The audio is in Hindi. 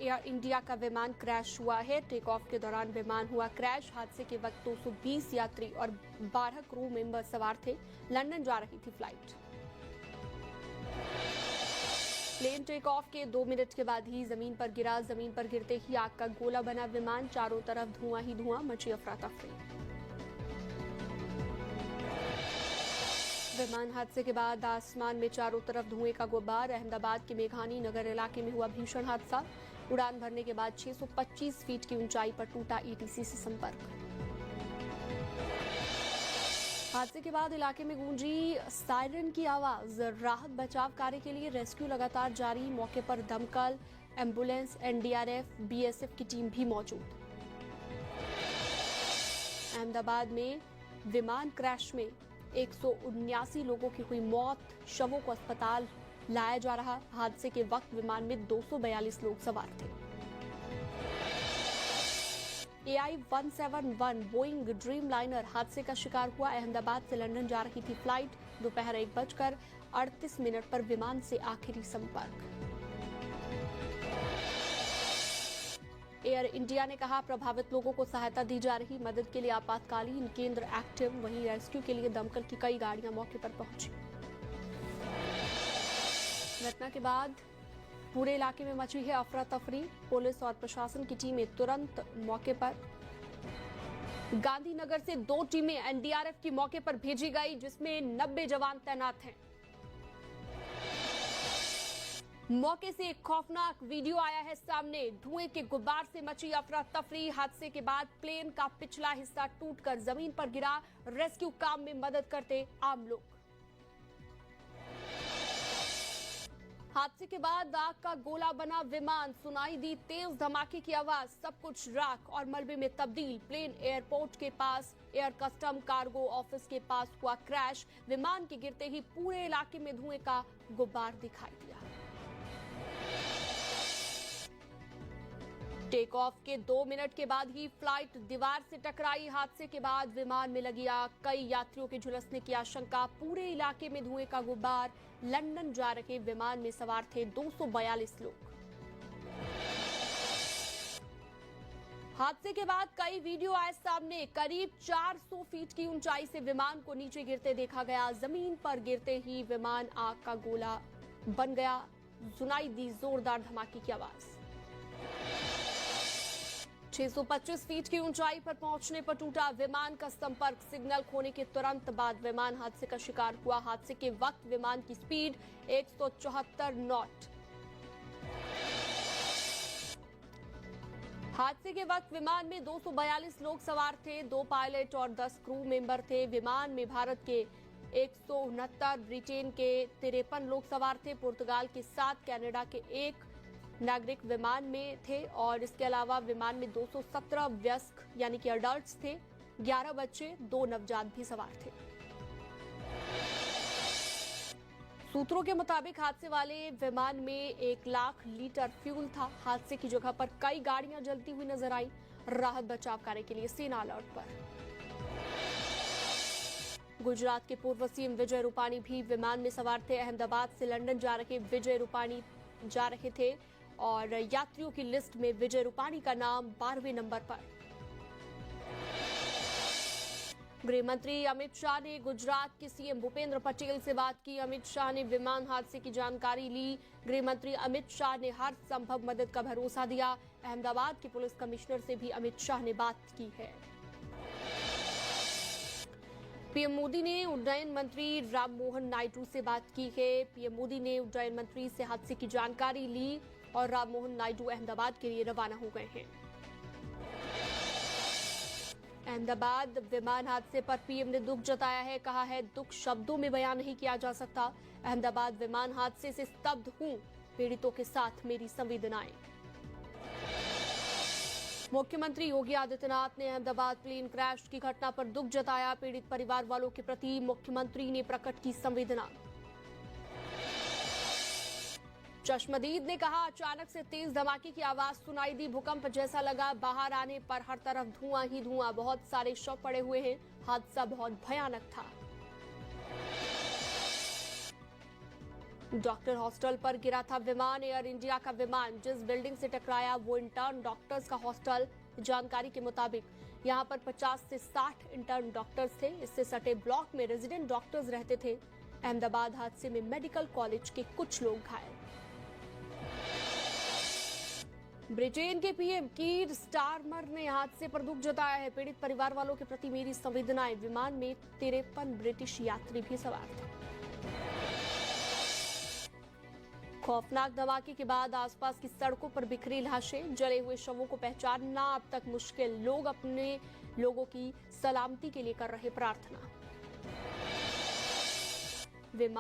एयर इंडिया का विमान क्रैश हुआ है। टेक ऑफ के दौरान विमान हुआ क्रैश। हादसे के वक्त 220 यात्री और 12 क्रू मेंबर सवार थे। लंदन जा रही थी फ्लाइट। प्लेन टेक ऑफ के 2 मिनट के बाद ही जमीन पर गिरा। जमीन पर गिरते ही आग का गोला बना विमान। चारों तरफ धुआं ही धुआं, मची अफरा तफरी। विमान हादसे के बाद आसमान में चारों तरफ धुएं का गुब्बार। अहमदाबाद के मेघानी नगर इलाके में हुआ भीषण हादसा। उड़ान भरने के बाद 625 फीट की ऊंचाई पर टूटा ईटीसी से संपर्क। हादसे के बाद इलाके में गूंजी सायरन की आवाज। राहत बचाव कार्य के लिए रेस्क्यू लगातार जारी। मौके पर दमकल, एम्बुलेंस, एनडीआरएफ, बीएसएफ की टीम भी मौजूद। अहमदाबाद में विमान क्रैश में 179 लोगों की हुई मौत। शवों को अस्पताल लाया जा रहा। हादसे के वक्त विमान में 242 लोग सवार थे। AI-171 बोइंग ड्रीम लाइनर हादसे का शिकार हुआ। अहमदाबाद से लंदन जा रही थी फ्लाइट। दोपहर 1:38 पर विमान से आखिरी संपर्क। एयर इंडिया ने कहा प्रभावित लोगों को सहायता दी जा रही। मदद के लिए आपातकालीन केंद्र एक्टिव। वहीं रेस्क्यू के लिए दमकल की कई गाड़ियां मौके पर पहुंची। घटना के बाद पूरे इलाके में मची है अफरा तफरी। पुलिस और प्रशासन की टीमें तुरंत मौके पर। गांधीनगर से 2 टीमें एनडीआरएफ की मौके पर भेजी गई, जिसमें 90 जवान तैनात हैं। मौके से एक खौफनाक वीडियो आया है सामने। धुएं के गुब्बार से मची अफरा तफरी। हादसे के बाद प्लेन का पिछला हिस्सा टूटकर जमीन पर गिरा। रेस्क्यू काम में मदद करते आम लोग। हादसे के बाद आग का गोला बना विमान। सुनाई दी तेज धमाके की आवाज। सब कुछ राख और मलबे में तब्दील। प्लेन एयरपोर्ट के पास एयर कस्टम कार्गो ऑफिस के पास हुआ क्रैश। विमान के गिरते ही पूरे इलाके में धुएं का गुब्बार दिखाई दिया। टेक ऑफ के 2 मिनट के बाद ही फ्लाइट दीवार से टकराई। हादसे के बाद विमान में लगी आग। कई यात्रियों के झुलसने की आशंका। पूरे इलाके में धुएं का गुब्बार। लंदन जा रहे विमान में सवार थे 242 लोग। हादसे के बाद कई वीडियो आए सामने। करीब 400 फीट की ऊंचाई से विमान को नीचे गिरते देखा गया। जमीन पर गिरते ही विमान आग का गोला बन गया। सुनाई दी जोरदार धमाके की आवाज। 625 फीट की ऊंचाई पर पहुंचने पर टूटा विमान का संपर्क। सिग्नल खोने के तुरंत बाद विमान हादसे का शिकार हुआ। हादसे के वक्त विमान की स्पीड 174 नॉट। हादसे के वक्त विमान में 242 लोग सवार थे। 2 पायलट और 10 क्रू मेंबर थे। विमान में भारत के 169, ब्रिटेन के 53 लोग सवार थे। पुर्तगाल के 7, कनाडा के 1 नागरिक विमान में थे और इसके अलावा विमान में 217 वयस्क यानी कि अडल्ट्स थे। 11 बच्चे, 2 नवजात भी सवार थे। सूत्रों के मुताबिक हादसे वाले विमान में 1 लाख लीटर फ्यूल था। हादसे की जगह पर कई गाड़ियां जलती हुई नजर आई। राहत बचाव कार्य के लिए सेना अलर्ट पर। गुजरात के पूर्व सीएम विजय रूपाणी भी विमान में सवार थे। अहमदाबाद से लंदन जा रहे विजय रूपाणी जा रहे थे और यात्रियों की लिस्ट में विजय रूपाणी का नाम 12वें नंबर पर। गृह मंत्री अमित शाह ने गुजरात के सीएम भूपेंद्र पटेल से बात की। अमित शाह ने विमान हादसे की जानकारी ली। गृह मंत्री अमित शाह ने हर संभव मदद का भरोसा दिया। अहमदाबाद के पुलिस कमिश्नर से भी अमित शाह ने बात की है। पीएम मोदी ने उड्डयन मंत्री राममोहन नायडू से बात की है। पीएम मोदी ने उड्डयन मंत्री से हादसे की जानकारी ली और राममोहन नायडू अहमदाबाद के लिए रवाना हो गए हैं। अहमदाबाद विमान हादसे पर पीएम ने दुख जताया है। कहा है दुख शब्दों में बयान नहीं किया जा सकता। अहमदाबाद विमान हादसे से स्तब्ध हूं। पीड़ितों के साथ मेरी संवेदनाएं। मुख्यमंत्री योगी आदित्यनाथ ने अहमदाबाद प्लेन क्रैश की घटना पर दुख जताया। पीड़ित परिवार वालों के प्रति मुख्यमंत्री ने प्रकट की संवेदना। चश्मदीद ने कहा अचानक से तेज धमाके की आवाज सुनाई दी। भूकंप जैसा लगा। बाहर आने पर हर तरफ धुआं ही धुआं। बहुत सारे शव पड़े हुए हैं। हादसा बहुत भयानक था। डॉक्टर हॉस्टल पर गिरा था विमान। एयर इंडिया का विमान जिस बिल्डिंग से टकराया वो इंटर्न डॉक्टर्स का हॉस्टल। जानकारी के मुताबिक यहां पर 50 से 60 इंटर्न डॉक्टर्स थे। इससे सटे ब्लॉक में रेजिडेंट डॉक्टर्स रहते थे। अहमदाबाद हादसे में मेडिकल कॉलेज के कुछ लोग घायल। ब्रिटेन के पीएम कीर स्टारमर ने हादसे पर दुख जताया है। पीड़ित परिवार वालों के प्रति मेरी संवेदनाएं। विमान में 53 ब्रिटिश यात्री भी सवार थे। खौफनाक धमाके के बाद आसपास की सड़कों पर बिखरी लाशें, जले हुए शवों को पहचानना अब तक मुश्किल। लोग अपने लोगों की सलामती के लिए कर रहे प्रार्थना।